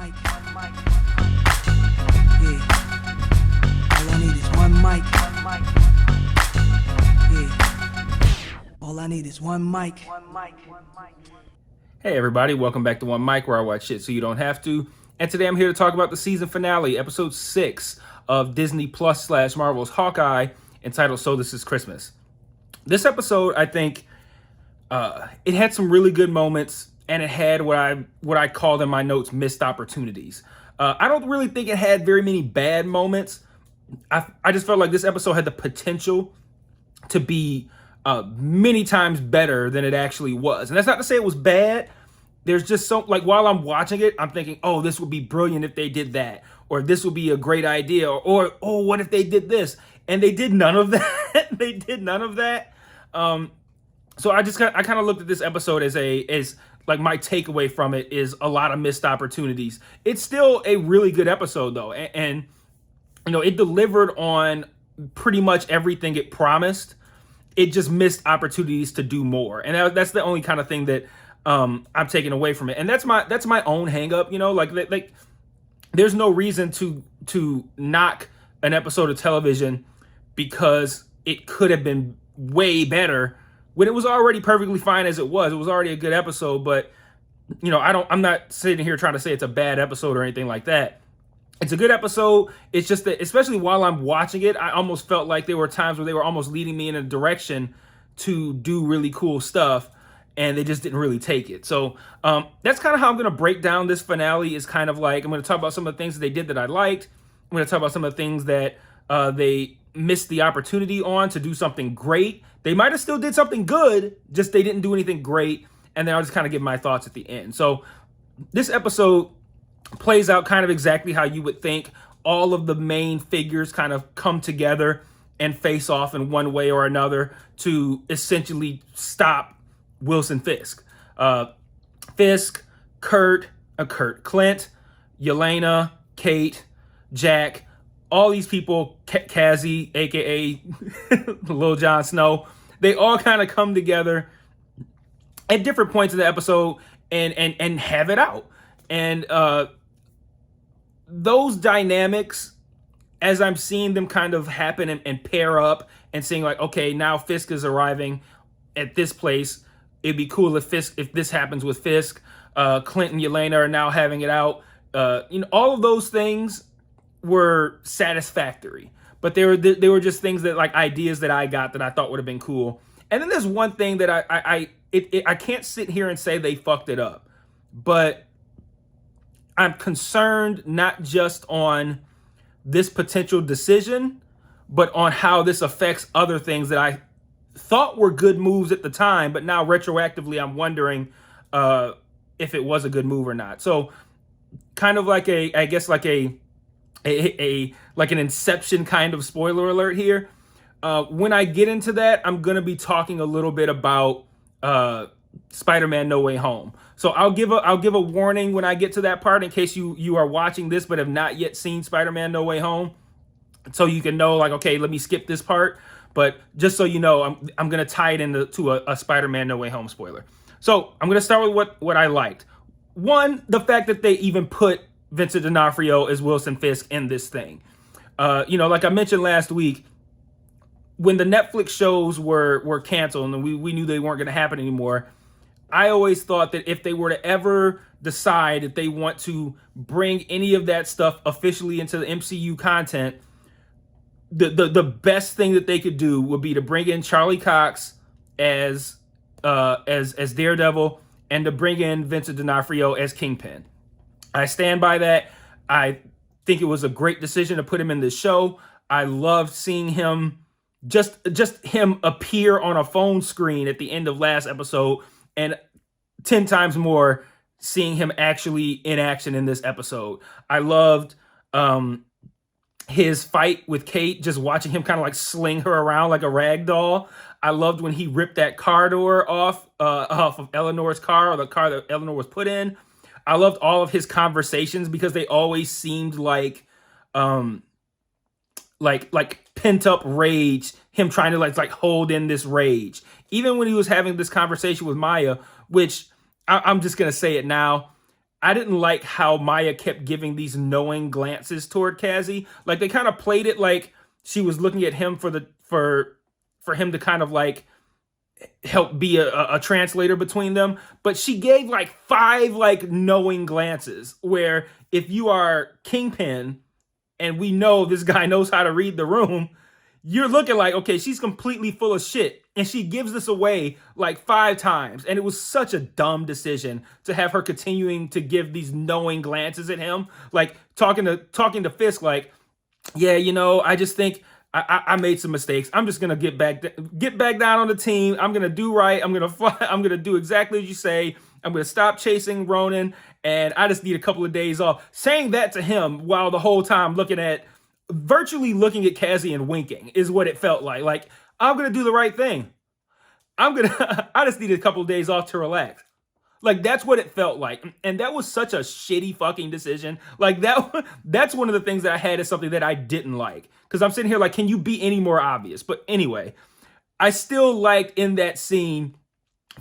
mic. Yeah. All I need is one mic. Yeah. All I need is one mic. Hey everybody, welcome back to One Mic, where I watch shit so you don't have to. And today I'm here to talk about the season finale, episode 6 of Disney Plus / Marvel's Hawkeye, entitled So This Is Christmas. This episode, I think, it had some really good moments, and it had what I called in my notes missed opportunities. I don't really think it had very many bad moments. I just felt like this episode had the potential to be many times better than it actually was. And that's not to say it was bad. There's just so, like, while I'm watching it, I'm thinking, oh, this would be brilliant if they did that. Or this would be a great idea. Or oh, what if they did this? And they did none of that. They did none of that. So I kind of looked at this episode as like my takeaway from it is a lot of missed opportunities. It's still a really good episode though. And you know, it delivered on pretty much everything it promised. It just missed opportunities to do more. And that's the only kind of thing that I'm taking away from it. And that's my own hang up, you know, like there's no reason to knock an episode of television because it could have been way better when it was already perfectly fine as it was. It was already a good episode, but you know, I'm not sitting here trying to say it's a bad episode or anything like that. It's a good episode. It's just that, especially while I'm watching it, I almost felt like there were times where they were almost leading me in a direction to do really cool stuff, and they just didn't really take it. So that's kind of how I'm going to break down this finale. Is kind of like, I'm going to talk about some of the things that they did that I liked. I'm going to talk about some of the things that they missed the opportunity on to do something great. They might have still did something good, just they didn't do anything great. And then I'll just kind of give my thoughts at the end. So this episode plays out kind of exactly how you would think. All of the main figures kind of come together and face off in one way or another to essentially stop Wilson Fisk. Fisk, Clint, Yelena, Kate, Jack, all these people, Cassie, aka Lil Jon Snow, they all kind of come together at different points in the episode and have it out. And those dynamics, as I'm seeing them kind of happen and pair up and seeing like, okay, now Fisk is arriving at this place. It'd be cool if this happens with Fisk. Clint and Yelena are now having it out. You know, all of those things were satisfactory, but they were just things that, like, ideas that I got that I thought would have been cool. And then there's one thing that I can't sit here and say they fucked it up, but I'm concerned not just on this potential decision, but on how this affects other things that I thought were good moves at the time, but now retroactively I'm wondering if it was a good move or not. So kind of like an Inception kind of spoiler alert here. When I get into that, I'm going to be talking a little bit about Spider-Man No Way Home. So I'll give a warning when I get to that part in case you are watching this but have not yet seen Spider-Man No Way Home. So you can know, like, okay, let me skip this part. But just so you know, I'm going to tie it into a Spider-Man No Way Home spoiler. So I'm going to start with what I liked. One, the fact that they even put Vincent D'Onofrio as Wilson Fisk in this thing. You know, like I mentioned last week, when the Netflix shows were canceled and we knew they weren't going to happen anymore, I always thought that if they were to ever decide that they want to bring any of that stuff officially into the MCU content, the best thing that they could do would be to bring in Charlie Cox as Daredevil and to bring in Vincent D'Onofrio as Kingpin. I stand by that. I think it was a great decision to put him in this show. I loved seeing him, just him appear on a phone screen at the end of last episode, and 10 times more seeing him actually in action in this episode. I loved his fight with Kate, just watching him kind of like sling her around like a rag doll. I loved when he ripped that car door off of Eleanor's car, or the car that Eleanor was put in. I loved all of his conversations because they always seemed like pent up rage, him trying to like hold in this rage. Even when he was having this conversation with Maya, which I'm just going to say it now, I didn't like how Maya kept giving these knowing glances toward Cassie. Like they kind of played it like she was looking at him for him to kind of like help be a translator between them. But she gave like 5 like knowing glances where if you are Kingpin and we know this guy knows how to read the room, you're looking like, okay, she's completely full of shit. And she gives this away like 5 times. And it was such a dumb decision to have her continuing to give these knowing glances at him. Like talking to Fisk like, yeah, I just think I made some mistakes. I'm just gonna get back down on the team. I'm gonna do right. I'm gonna fly. I'm gonna do exactly as you say. I'm gonna stop chasing Ronan, and I just need a couple of days off. Saying that to him while the whole time virtually looking at Cassie and winking is what it felt like. Like I'm gonna do the right thing. I just needed a couple of days off to relax. Like that's what it felt like. And that was such a shitty fucking decision. Like that's one of the things that I had as something that I didn't like. Because I'm sitting here like, can you be any more obvious? But anyway, I still liked in that scene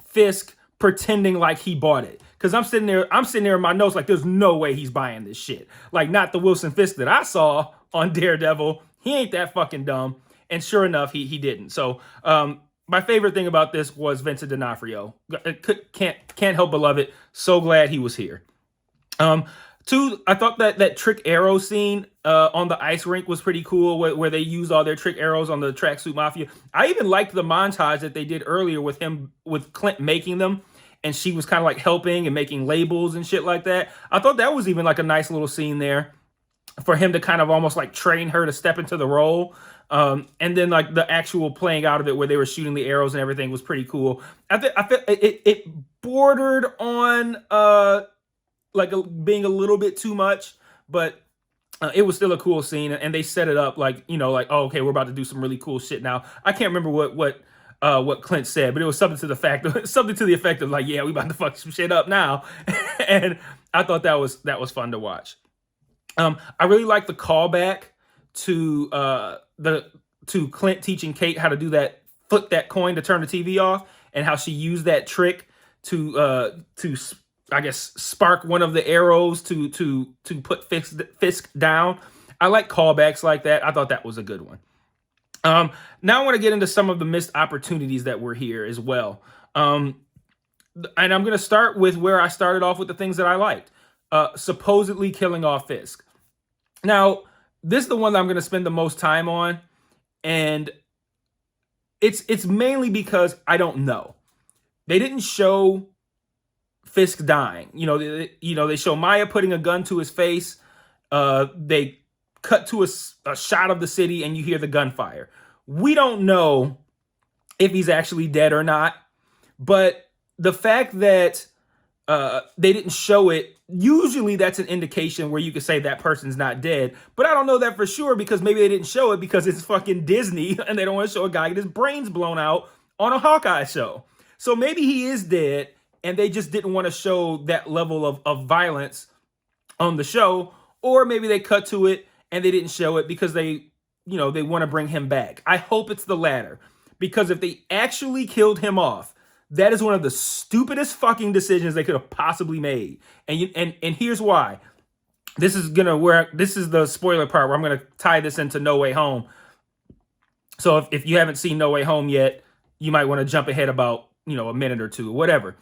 Fisk pretending like he bought it. Because I'm sitting there in my notes like there's no way he's buying this shit. Like not the Wilson Fisk that I saw on Daredevil. He ain't that fucking dumb. And sure enough, he didn't. So my favorite thing about this was Vincent D'Onofrio. Can't help but love it. So glad he was here. 2, I thought that trick arrow scene on the ice rink was pretty cool, where they used all their trick arrows on the Tracksuit Mafia. I even liked the montage that they did earlier with Clint making them, and she was kind of like helping and making labels and shit like that. I thought that was even like a nice little scene there for him to kind of almost like train her to step into the role. And then like the actual playing out of it where they were shooting the arrows and everything was pretty cool. I felt it bordered on being a little bit too much, but it was still a cool scene, and they set it up like, like, oh, okay, we're about to do some really cool shit now. I can't remember what Clint said, but it was something to the effect of like, yeah, we about to fuck some shit up now. And I thought that was fun to watch. I really like the callback to Clint teaching Kate how to do that, flip that coin to turn the TV off, and how she used that trick to I guess spark one of the arrows to put Fisk down. I like callbacks like that. I thought that was a good one. Now I want to get into some of the missed opportunities that were here as well. And I'm going to start with where I started off with the things that I liked. Supposedly killing off Fisk. Now, this is the one that I'm going to spend the most time on, and it's mainly because I don't know. They didn't show Fisk dying. They show Maya putting a gun to his face. They cut to a shot of the city, and you hear the gunfire. We don't know if he's actually dead or not, but the fact that they didn't show it, usually that's an indication where you could say that person's not dead. But I don't know that for sure, because maybe they didn't show it because it's fucking Disney and they don't want to show a guy get his brains blown out on a Hawkeye show. So maybe he is dead and they just didn't want to show that level of violence on the show. Or maybe they cut to it and they didn't show it because they want to bring him back. I hope it's the latter, because if they actually killed him off, that is one of the stupidest fucking decisions they could have possibly made. And here's why. This is the spoiler part where I'm gonna tie this into No Way Home. So if you haven't seen No Way Home yet, you might want to jump ahead about a minute or two, whatever.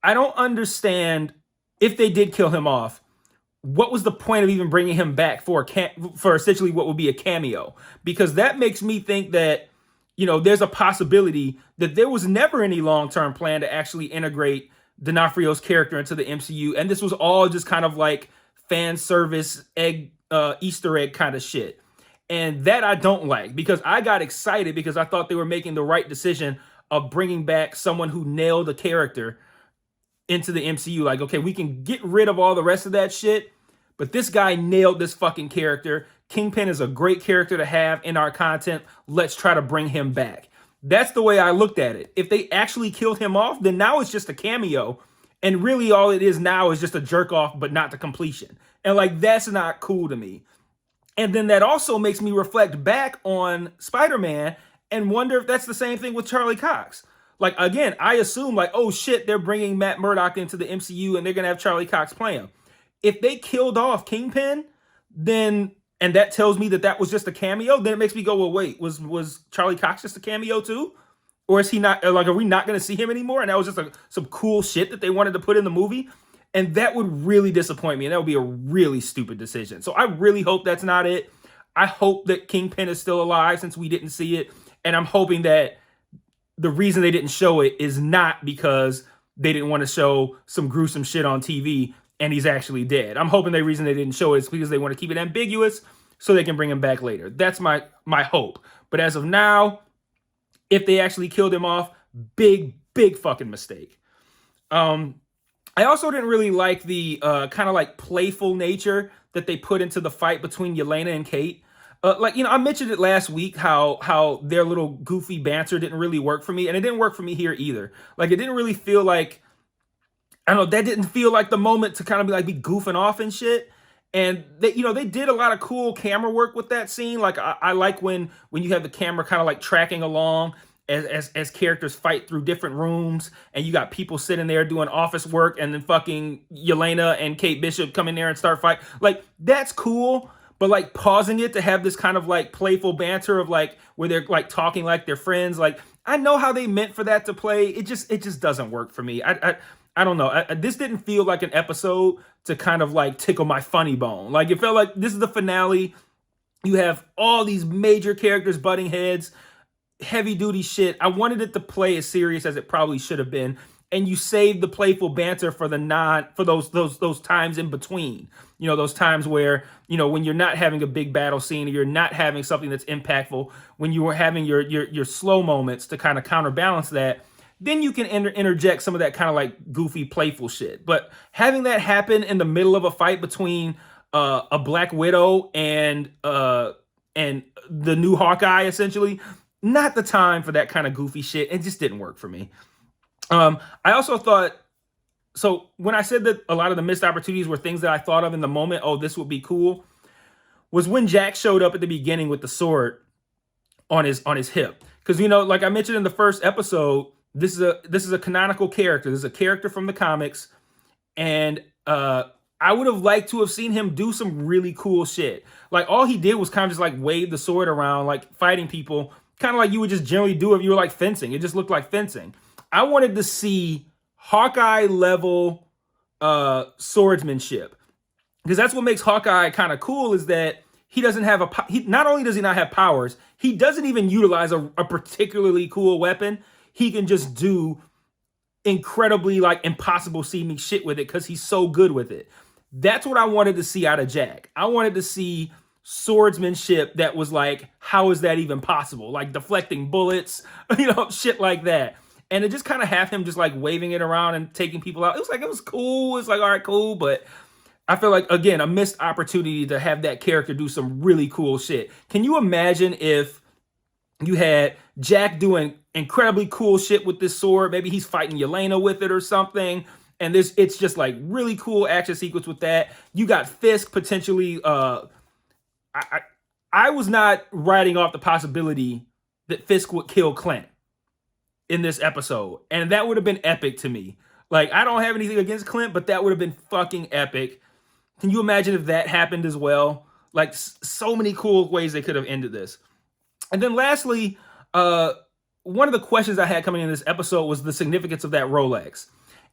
I don't understand, if they did kill him off, what was the point of even bringing him back for essentially what would be a cameo? Because that makes me think that there's a possibility that there was never any long-term plan to actually integrate D'Onofrio's character into the MCU. And this was all just kind of like fan service, Easter egg kind of shit. And that I don't like, because I got excited because I thought they were making the right decision of bringing back someone who nailed a character into the MCU. Like, okay, we can get rid of all the rest of that shit, but this guy nailed this fucking character. Kingpin is a great character to have in our content. Let's try to bring him back. That's the way I looked at it. If they actually killed him off, then now it's just a cameo. And really all it is now is just a jerk off, but not the completion. And like, that's not cool to me. And then that also makes me reflect back on Spider-Man and wonder if that's the same thing with Charlie Cox. Like, again, I assume like, oh shit, they're bringing Matt Murdock into the MCU and they're gonna have Charlie Cox play him. If they killed off Kingpin, then and that tells me that that was just a cameo, then it makes me go, well, wait, was Charlie Cox just a cameo too? Or is he not, like, are we not going to see him anymore? And that was just like some cool shit that they wanted to put in the movie. And that would really disappoint me. And that would be a really stupid decision. So I really hope that's not it. I hope that Kingpin is still alive since we didn't see it. And I'm hoping that the reason they didn't show it is not because they didn't want to show some gruesome shit on TV and he's actually dead. I'm hoping the reason they didn't show it is because they want to keep it ambiguous so they can bring him back later. That's my hope. But as of now, if they actually killed him off, big fucking mistake. I also didn't really like the kind of like playful nature that they put into the fight between Yelena and Kate. I mentioned it last week how their little goofy banter didn't really work for me, and it didn't work for me here either. Like, it didn't really feel like, I don't know, that didn't feel like the moment to kind of be goofing off and shit. And they did a lot of cool camera work with that scene. Like, I like when you have the camera kind of like tracking along as characters fight through different rooms, and you got people sitting there doing office work, and then fucking Yelena and Kate Bishop come in there and start fight. Like, that's cool. But like pausing it to have this kind of like playful banter of like where they're like talking like they're friends. Like, I know how they meant for that to play. It just doesn't work for me. I don't know. This didn't feel like an episode to kind of like tickle my funny bone. Like, it felt like this is the finale. You have all these major characters butting heads, heavy duty shit. I wanted it to play as serious as it probably should have been. And you save the playful banter for those times in between. Those times where, when you're not having a big battle scene, or you're not having something that's impactful, when you were having your slow moments to kind of counterbalance that, then you can interject some of that kind of like goofy, playful shit. But having that happen in the middle of a fight between a Black Widow and the new Hawkeye, essentially, not the time for that kind of goofy shit. It just didn't work for me. I also thought, so when I said that a lot of the missed opportunities were things that I thought of in the moment, oh, this would be cool, was when Jack showed up at the beginning with the sword on his hip. Because, like I mentioned in the first episode, this is a canonical character. This is a character from the comics. And I would have liked to have seen him do some really cool shit. Like, all he did was kind of just like wave the sword around, like fighting people, kind of like you would just generally do if you were like fencing. It just looked like fencing. I wanted to see Hawkeye level swordsmanship, because that's what makes Hawkeye kind of cool, is that he doesn't have not only does he not have powers, he doesn't even utilize a particularly cool weapon. He can just do incredibly like impossible seeming shit with it because he's so good with it. That's what I wanted to see out of Jack. I wanted to see swordsmanship that was like, how is that even possible? Like deflecting bullets, shit like that. And it just kind of have him just like waving it around and taking people out. It was cool. It's like, all right, cool. But I feel like, again, a missed opportunity to have that character do some really cool shit. Can you imagine if you had Jack doing incredibly cool shit with this sword? Maybe he's fighting Yelena with it or something. And it's just like really cool action sequence with that. You got Fisk potentially. I was not writing off the possibility that Fisk would kill Clint in this episode. And that would have been epic to me. Like, I don't have anything against Clint, but that would have been fucking epic. Can you imagine if that happened as well? Like, so many cool ways they could have ended this. And then lastly, one of the questions I had coming in this episode was the significance of that Rolex.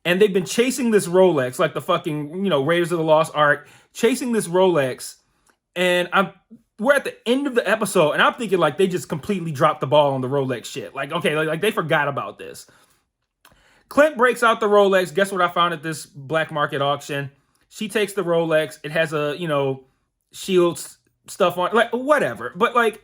And they've been chasing this Rolex, like the fucking, Raiders of the Lost Ark, chasing this Rolex. And we're at the end of the episode, and I'm thinking like they just completely dropped the ball on the Rolex shit. Like, okay, like they forgot about this. Clint breaks out the Rolex. Guess what I found at this black market auction? She takes the Rolex. It has a, shield stuff on, like, whatever. But like,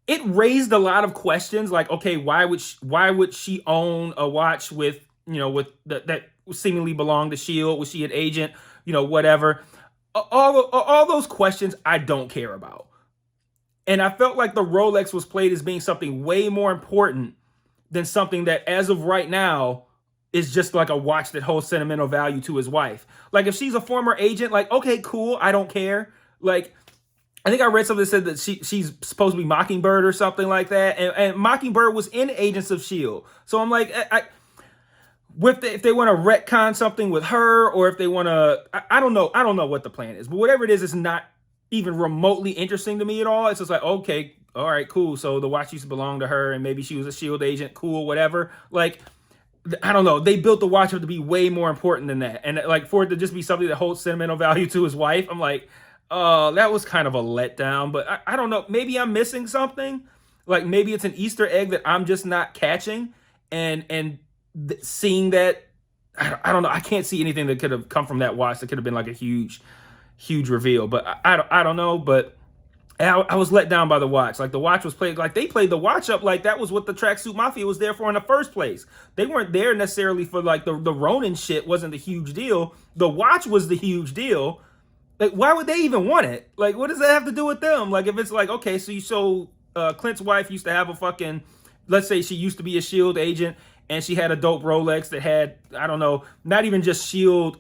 it raised a lot of questions. Like, okay, why would she own a watch with that seemingly belonged to Shield? Was she an agent? Whatever. All those questions I don't care about. And I felt like the Rolex was played as being something way more important than something that, as of right now, is just like a watch that holds sentimental value to his wife. Like, if she's a former agent, like, okay, cool, I don't care. Like, I think I read something that said that she's supposed to be Mockingbird or something like that, and Mockingbird was in Agents of Shield. So I'm like, if they want to retcon something with her, or if they want to, I don't know what the plan is, but whatever it is, it's not even remotely interesting to me at all. It's just like, okay, all right, cool. So the watch used to belong to her, and maybe she was a Shield agent, cool, whatever. Like, I don't know. They built the watch up to be way more important than that, and like for it to just be something that holds sentimental value to his wife, I'm like, oh, that was kind of a letdown. But I don't know. Maybe I'm missing something. Like maybe it's an Easter egg that I'm just not catching, and seeing that. I don't know. I can't see anything that could have come from that watch that could have been like a huge reveal. But I don't know. But I was let down by the watch. Like the watch was played, like they played the watch up like that was what the Tracksuit Mafia was there for in the first place. They weren't there necessarily for like the Ronin shit wasn't the huge deal. The watch was the huge deal. Like why would they even want it? Like what does that have to do with them? Like if it's like, okay, so Clint's wife used to have a fucking, let's say she used to be a Shield agent and she had a dope Rolex that had, I don't know, not even just Shield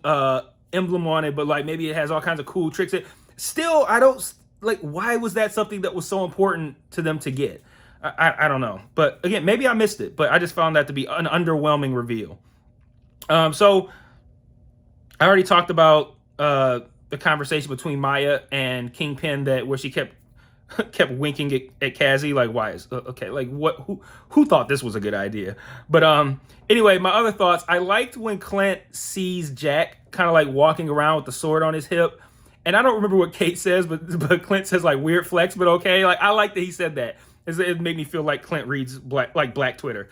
emblem on it, but like maybe it has all kinds of cool tricks. Still, I don't, like, why was that something that was so important to them to get? I don't know. But again, maybe I missed it, but I just found that to be an underwhelming reveal. So I already talked about the conversation between Maya and Kingpin where she kept winking at Cassie, like, why is okay, like what who thought this was a good idea? But anyway, my other thoughts, I liked when Clint sees Jack kind of like walking around with the sword on his hip. And I don't remember what Kate says, but Clint says like weird flex, but okay. Like I like that he said that. It made me feel like Clint reads black Twitter.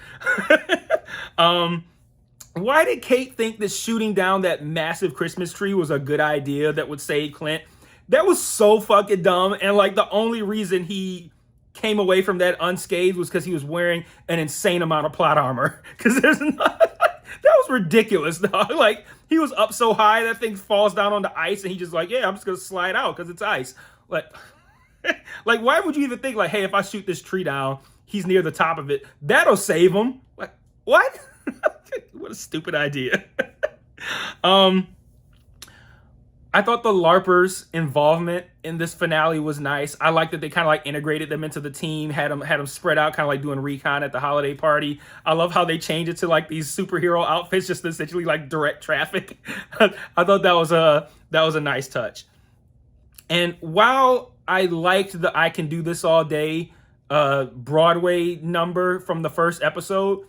Why did Kate think that shooting down that massive Christmas tree was a good idea that would save Clint? That was so fucking dumb. And like the only reason he came away from that unscathed was because he was wearing an insane amount of plot armor. Because there's not, that was ridiculous, dog. Like he was up so high that thing falls down on the ice, and he just like, yeah, I'm just gonna slide out because it's ice. Like, like why would you even think like, hey, if I shoot this tree down, he's near the top of it, that'll save him? Like, what? What a stupid idea. I thought the LARPers' involvement in this finale was nice. I like that they kind of like integrated them into the team, had them spread out, kind of like doing recon at the holiday party. I love how they changed it to like these superhero outfits, just essentially like direct traffic. I thought that was a nice touch. And while I liked the "I Can Do This All Day" Broadway number from the first episode,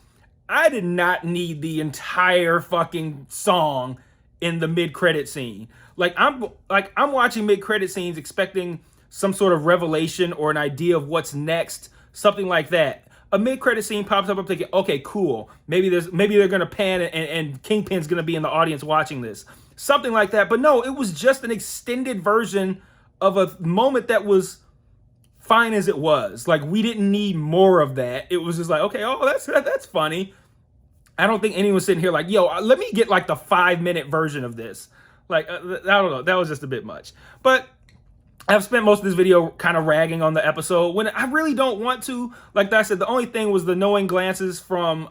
I did not need the entire fucking song in the mid-credit scene. Like I'm watching mid-credit scenes expecting some sort of revelation or an idea of what's next, something like that. A mid-credit scene pops up, I'm thinking, okay, cool. Maybe they're gonna pan and Kingpin's gonna be in the audience watching this. Something like that. But no, it was just an extended version of a moment that was fine as it was. Like we didn't need more of that. It was just like, okay, oh, that's funny. I don't think anyone's sitting here like, yo, let me get like the 5-minute version of this. Like, I don't know. That was just a bit much. But I've spent most of this video kind of ragging on the episode when I really don't want to. Like I said, the only thing was the knowing glances from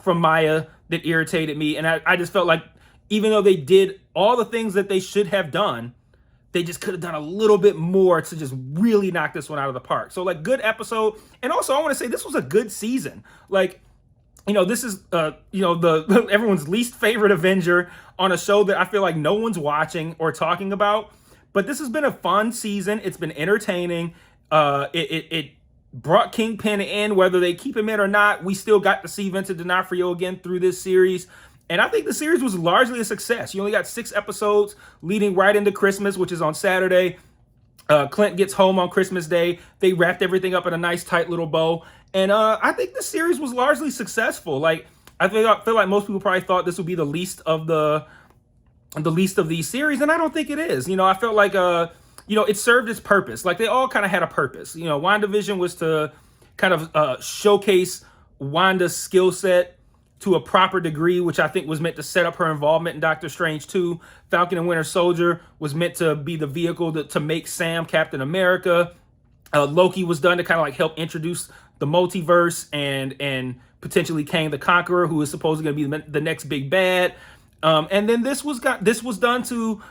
Maya that irritated me. And I just felt like even though they did all the things that they should have done, they just could have done a little bit more to just really knock this one out of the park. So like good episode. And also I want to say this was a good season. Like, you know, this is, the everyone's least favorite Avenger on a show that I feel like no one's watching or talking about. But this has been a fun season. It's been entertaining. It brought Kingpin in, whether they keep him in or not. We still got to see Vincent D'Onofrio again through this series. And I think the series was largely a success. You only got 6 episodes leading right into Christmas, which is on Saturday. Clint gets home on Christmas Day. They wrapped everything up in a nice, tight little bow. And I think the series was largely successful. Like I feel like most people probably thought this would be the least of these series, and I don't think it is. You know, I felt like it served its purpose. Like they all kind of had a purpose. You know, WandaVision was to kind of showcase Wanda's skill set to a proper degree, which I think was meant to set up her involvement in Doctor Strange 2. Falcon and Winter Soldier was meant to be the vehicle to make Sam Captain America. Loki was done to kind of like help introduce the multiverse and potentially Kang the Conqueror, who is supposedly going to be the next big bad. And then this was done to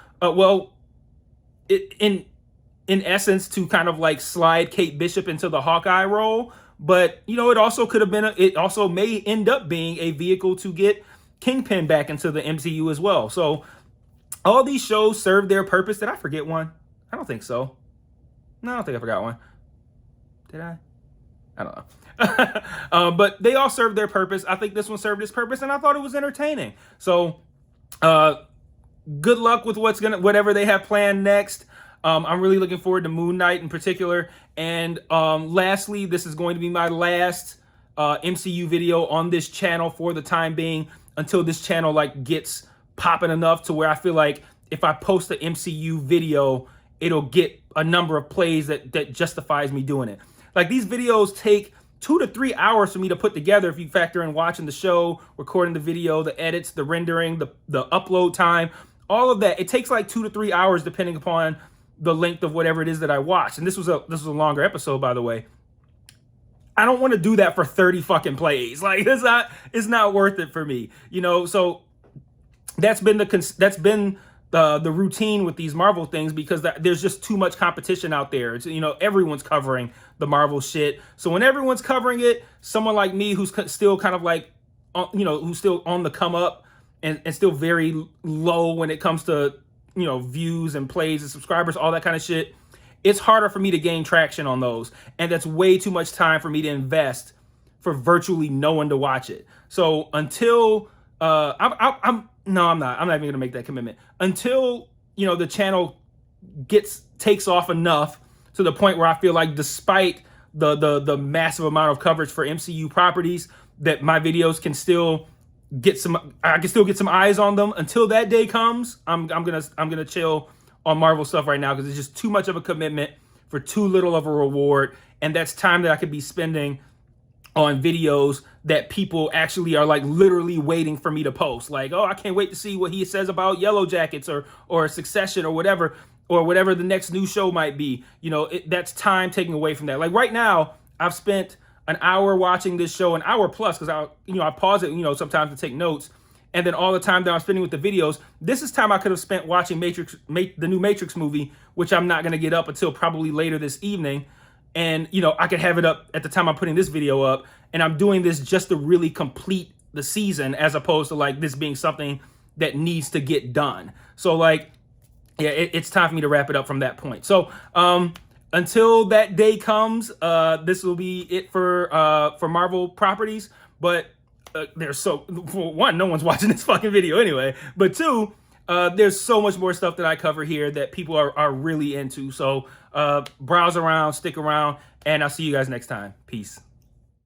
in essence to kind of like slide Kate Bishop into the Hawkeye role. But, you know, it also could have been, it also may end up being a vehicle to get Kingpin back into the MCU as well. So all these shows serve their purpose. Did I forget one? I don't think so. No, I don't think I forgot one. Did I? I don't know. But they all serve their purpose. I think this one served its purpose, and I thought it was entertaining. So good luck with whatever they have planned next. I'm really looking forward to Moon Knight in particular. And lastly, this is going to be my last MCU video on this channel for the time being, until this channel like gets popping enough to where I feel like if I post an MCU video, it'll get a number of plays that justifies me doing it. Like, these videos take 2 to 3 hours for me to put together if you factor in watching the show, recording the video, the edits, the rendering, the upload time, all of that. It takes like 2 to 3 hours depending upon the length of whatever it is that I watch. And this was a longer episode, by the way. I don't want to do that for 30 fucking plays. Like, it's not worth it for me, you know. So that's been the routine with these Marvel things, because there's just too much competition out there. It's, you know, everyone's covering the Marvel shit. So when everyone's covering it, someone like me who's still kind of like, you know, who's still on the come up and still very low when it comes to, you know, views and plays and subscribers, all that kind of shit, it's harder for me to gain traction on those. And that's way too much time for me to invest for virtually no one to watch it. So until I'm not even gonna make that commitment until, you know, the channel takes off enough to the point where I feel like, despite the massive amount of coverage for MCU properties, that my videos can still get some eyes on them. Until that day comes, I'm gonna chill on Marvel stuff right now, because it's just too much of a commitment for too little of a reward. And that's time that I could be spending on videos that people actually are like literally waiting for me to post. Like, oh, I can't wait to see what he says about Yellow Jackets or Succession or whatever the next new show might be. You know, that's time taken away from that. Like, right now, I've spent an hour watching this show, an hour plus, because I pause it, you know, sometimes to take notes. And then all the time that I'm spending with the videos, this is time I could have spent watching the new Matrix movie, which I'm not going to get up until probably later this evening. And, you know, I could have it up at the time I'm putting this video up. And I'm doing this just to really complete the season, as opposed to like this being something that needs to get done. So like, yeah, it's time for me to wrap it up from that point. So until that day comes, this will be it for Marvel properties. But for one, no one's watching this fucking video anyway. But two, there's so much more stuff that I cover here that people are really into. So browse around, stick around, and I'll see you guys next time. Peace.